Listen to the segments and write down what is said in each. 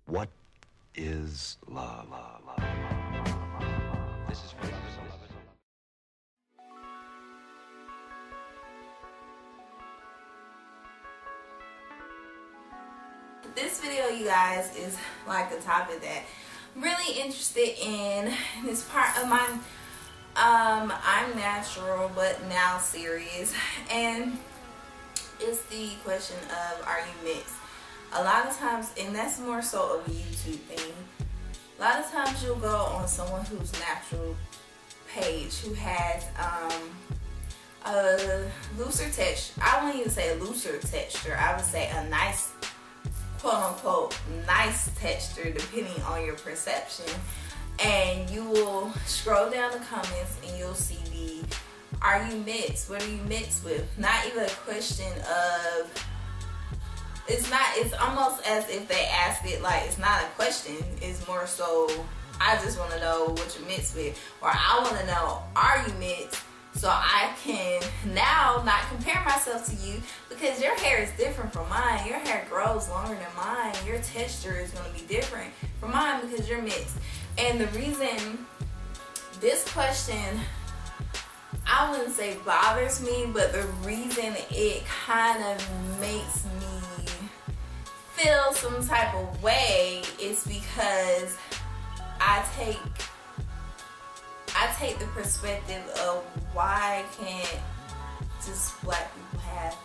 What is love? This is for love. This video, you guys, is like a topic that I'm really interested in. It's part of my I'm natural but now series, and it's the question of, are you mixed? A lot of times, and that's more so a YouTube thing, a lot of times you'll go on someone who's natural page who has a looser texture. I wouldn't even say a looser texture, I would say a nice, quote unquote, nice texture, depending on your perception. And you will scroll down the comments and you'll see the, are you mixed? What are you mixed with? Not even a question of, it's almost as if they ask it like it's not a question. It's more so, I just want to know what you're mixed with. Or I want to know, are you mixed? So I can now not compare myself to you, because your hair is different from mine. Your hair grows longer than mine. Your texture is going to be different from mine because you're mixed. And the reason this question, I wouldn't say bothers me, but the reason it kind of makes me feel some type of way is because I take the perspective of, why can't just black people have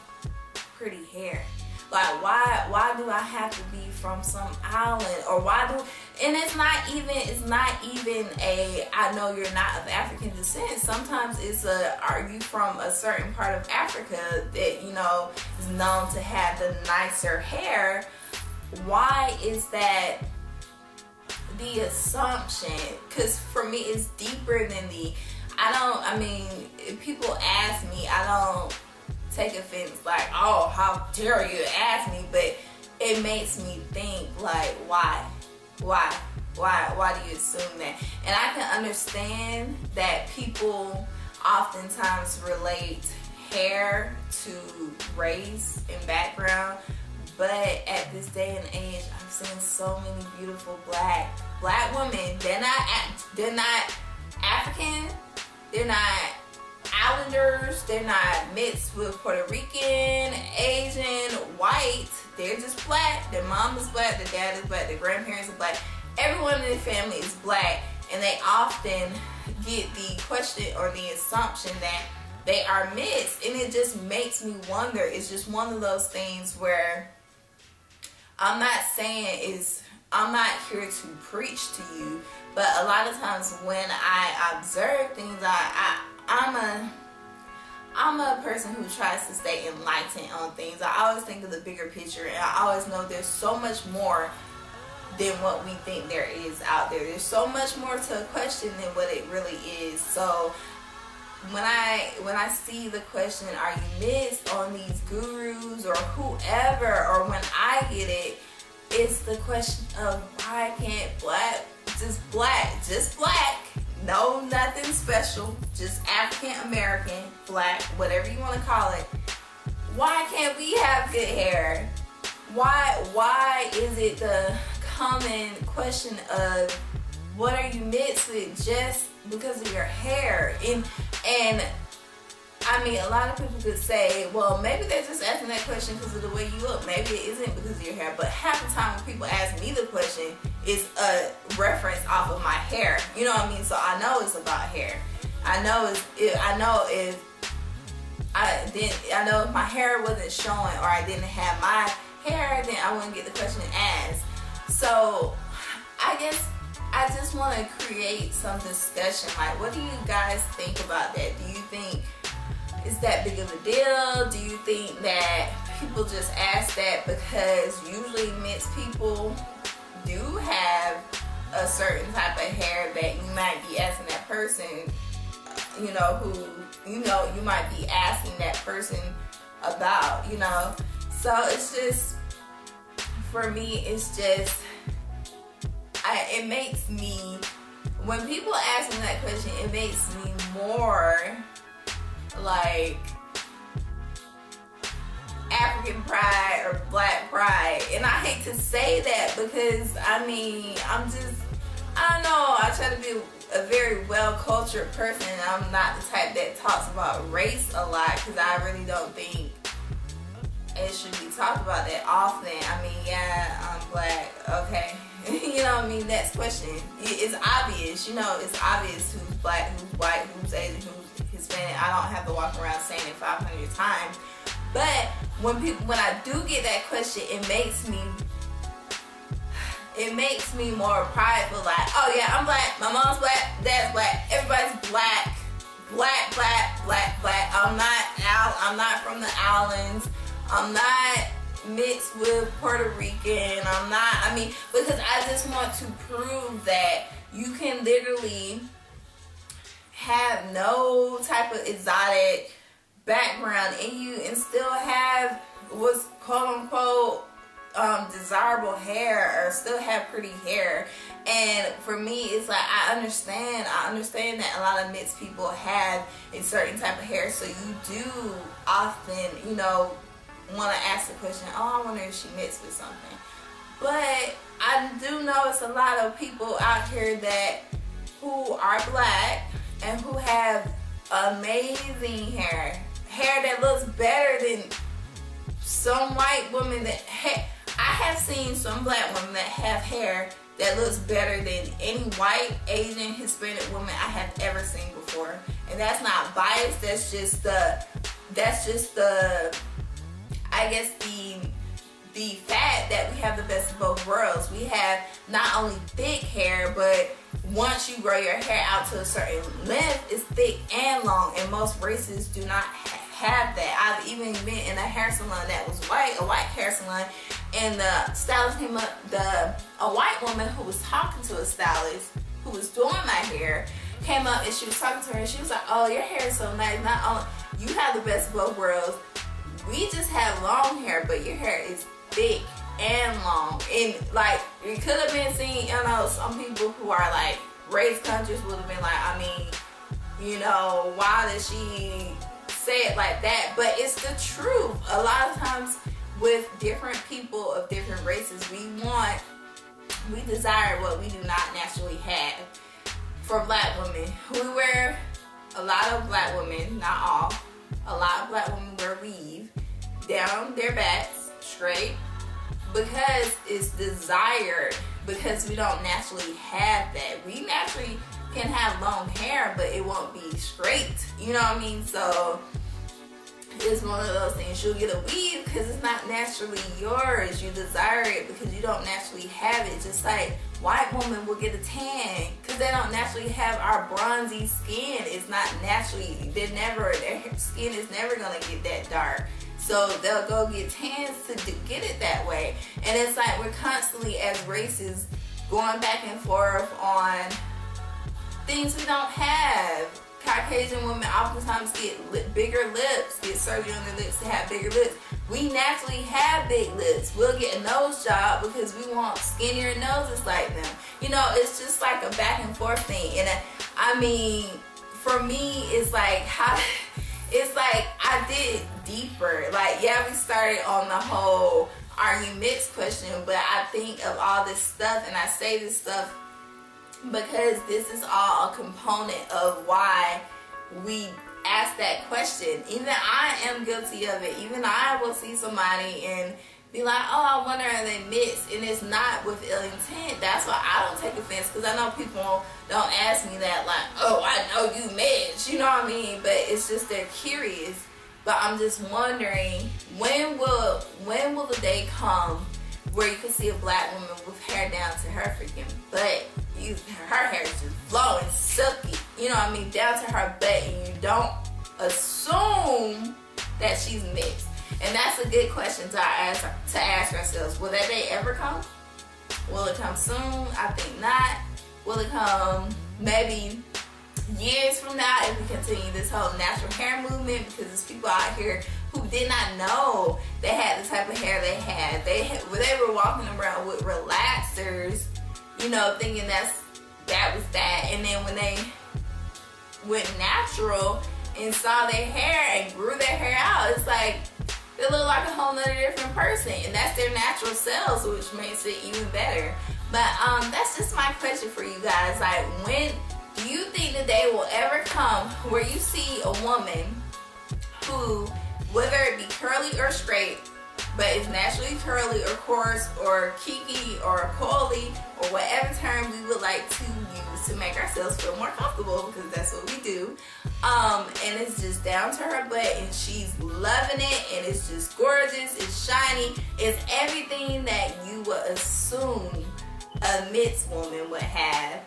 pretty hair? Like, why do I have to be from some island? Or and it's not even a, I know you're not of African descent. Sometimes it's a, are you from a certain part of Africa that, you know, is known to have the nicer hair? Why is that the assumption? Because for me, it's deeper than if people ask me, I don't take offense like, oh, how dare you ask me, but it makes me think like, why do you assume that? And I can understand that people oftentimes relate hair to race and background, but at this day and age, I've seen so many beautiful black women. They're not African, they're not Islanders, they're not mixed with Puerto Rican, Asian, white. They're just black. Their mom is black, their dad is black, their grandparents are black. Everyone in the family is black, and they often get the question or the assumption that they are mixed, and it just makes me wonder. It's just one of those things where I'm not here to preach to you, but a lot of times when I observe things, I'm a person who tries to stay enlightened on things. I always think of the bigger picture, and I always know there's so much more than what we think there is out there. There's so much more to a question than what it really is. So when I see the question, are you mixed, on these gurus or whoever, or when I get it, it's the question of, why can't just black, no nothing special, just African American, black, whatever you want to call it, why can't we have good hair? Why is it the common question of, what are you mixed with, just because of your hair? And I mean, a lot of people could say, well, maybe they're just asking that question because of the way you look. Maybe it isn't because of your hair. But half the time when people ask me the question, it's a reference off of my hair. You know what I mean? So I know it's about hair. I know if my hair wasn't showing, or I didn't have my hair, then I wouldn't get the question asked. So I guess I just want to create some discussion. Like, what do you guys think about that? Do you think it's that big of a deal? Do you think that people just ask that because usually mixed people do have a certain type of hair that you might be asking that person, you might be asking that person about, So it's just, for me, it's just, it makes me, when people ask me that question, it makes me more like African African pride or black pride. And I hate to say that because, I mean, I don't know, I try to be a very well-cultured person. I'm not the type that talks about race a lot because I really don't think it should be talked about that often. I mean, yeah, I'm black, okay. You know what I mean? Next question. It's obvious, you know, it's obvious who's black, who's white, who's Asian, who's Hispanic. I don't have to walk around saying it 500 times. But when I do get that question, it makes me more prideful. Like, oh yeah, I'm black. My mom's black. Dad's black. Everybody's black. Black, black, black, black. I'm not from the islands. I'm not mixed with Puerto Rican. Because I just want to prove that you can literally have no type of exotic background in you and still have what's quote unquote desirable hair, or still have pretty hair. And for me, it's like I understand that a lot of mixed people have a certain type of hair, so you do often, you know, want to ask the question, oh, I wonder if she mixed with something. But I do know it's a lot of people out here who are black and who have amazing hair that looks better than some white women I have seen some black women that have hair that looks better than any white, Asian, Hispanic woman I have ever seen before. And that's not biased, that's just the I guess the fact that we have the best of both worlds. We have not only thick hair, but once you grow your hair out to a certain length, it's thick and long, and most races do not have that. I've even been in a hair salon that was white, a white hair salon, and the stylist came up, a white woman who was talking to a stylist who was doing my hair came up and she was talking to her and she was like, oh, your hair is so nice. Not only you have the best of both worlds, we just have long hair, but your hair is thick and long. And like, it could have been seen, you know, some people who are like race countries would have been like, I mean, you know, why does she say it like that? But it's the truth. A lot of times with different people of different races, we desire what we do not naturally have. For black women, a lot of black women, not all, a lot of black women wear weave down their backs straight because it's desired, because we don't naturally have that. We naturally can have long hair, but it won't be straight, you know what I mean? So it's one of those things. You'll get a weave because it's not naturally yours. You desire it because you don't naturally have it. Just like white women will get a tan because they don't naturally have our bronzy skin. It's not naturally, their skin is never gonna get that dark. So they'll go get tans to get it that way. And it's like we're constantly as races going back and forth on things we don't have. Caucasian women oftentimes get bigger lips, get surgery on their lips to have bigger lips. We naturally have big lips. We'll get a nose job because we want skinnier noses like them. You know, it's just like a back and forth thing. And I mean, for me, it's like I did deeper. Like, yeah, we started on the whole are you mixed question, but I think of all this stuff, and I say this stuff because this is all a component of why we ask that question. Even I am guilty of it. Even I will see somebody and be like, oh, I wonder are they mixed, and it's not with ill intent. That's why I don't take offense, because I know people don't ask me that like, oh, I know you mixed, you know what I mean? But it's just they're curious. But I'm just wondering, when will the day come where you can see a black woman with hair down to her freaking butt? Her hair is just flowing, silky, you know what I mean, down to her butt, and you don't assume that she's mixed. And that's a good question to ask ourselves. Will that day ever come? Will it come soon? I think not. Will it come maybe years from now if we continue this whole natural hair movement? Because there's people out here who did not know they had the type of hair they had. They were walking around with relaxers, you know, thinking that was that. And then when they went natural and saw their hair and grew their hair out, it's like, they look like a whole nother different person, and that's their natural selves, which makes it even better. But that's just my question for you guys. Like, when do you think the day will ever come where you see a woman who, whether it be curly or straight, but is naturally curly or coarse or kiki or coily or whatever term we would like to use to make ourselves feel more comfortable, because that's what we do, and it's just down to her butt and she's loving it, and it's just gorgeous, it's shiny, it's everything that you would assume a mixed woman would have.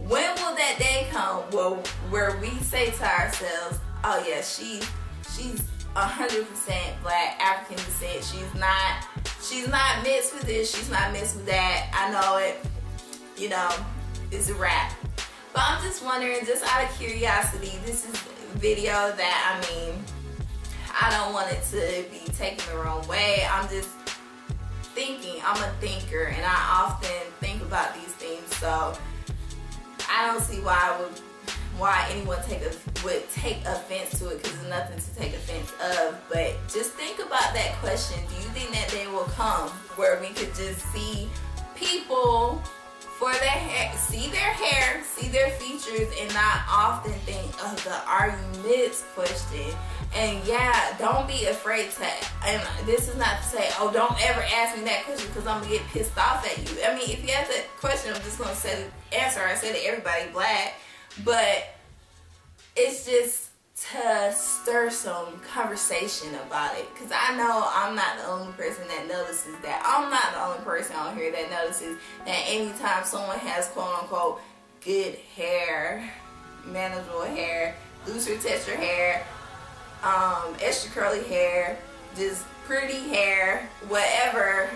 When will that day come where we say to ourselves, oh yeah, she's 100% black, African descent. She's not mixed with this, she's not mixed with that. I know it, you know, it's a wrap. But I'm just wondering, just out of curiosity, this is a video that, I mean, I don't want it to be taken the wrong way. I'm just thinking, I'm a thinker, and I often think about these things, so I don't see why anyone would take offense to it, because there's nothing to take offense of. But just think about that question. Do you think that day will come where we could just see people for their hair, see their features, and not often think of the "are you mixed" question? And yeah, don't be afraid to, and this is not to say, oh, don't ever ask me that question because I'm gonna get pissed off at you. I mean, if you ask that question, I'm just gonna say the answer. I said to everybody black. But it's just to stir some conversation about it, because I know I'm not the only person that notices that. I'm not the only person on here that notices that anytime someone has quote-unquote good hair, manageable hair, looser texture hair, extra curly hair, just pretty hair, whatever,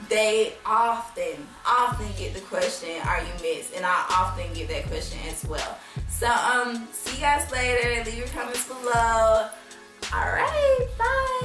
they often get the question, are you mixed? And I often get that question as well. So see you guys later. Leave your comments below. Alright, bye.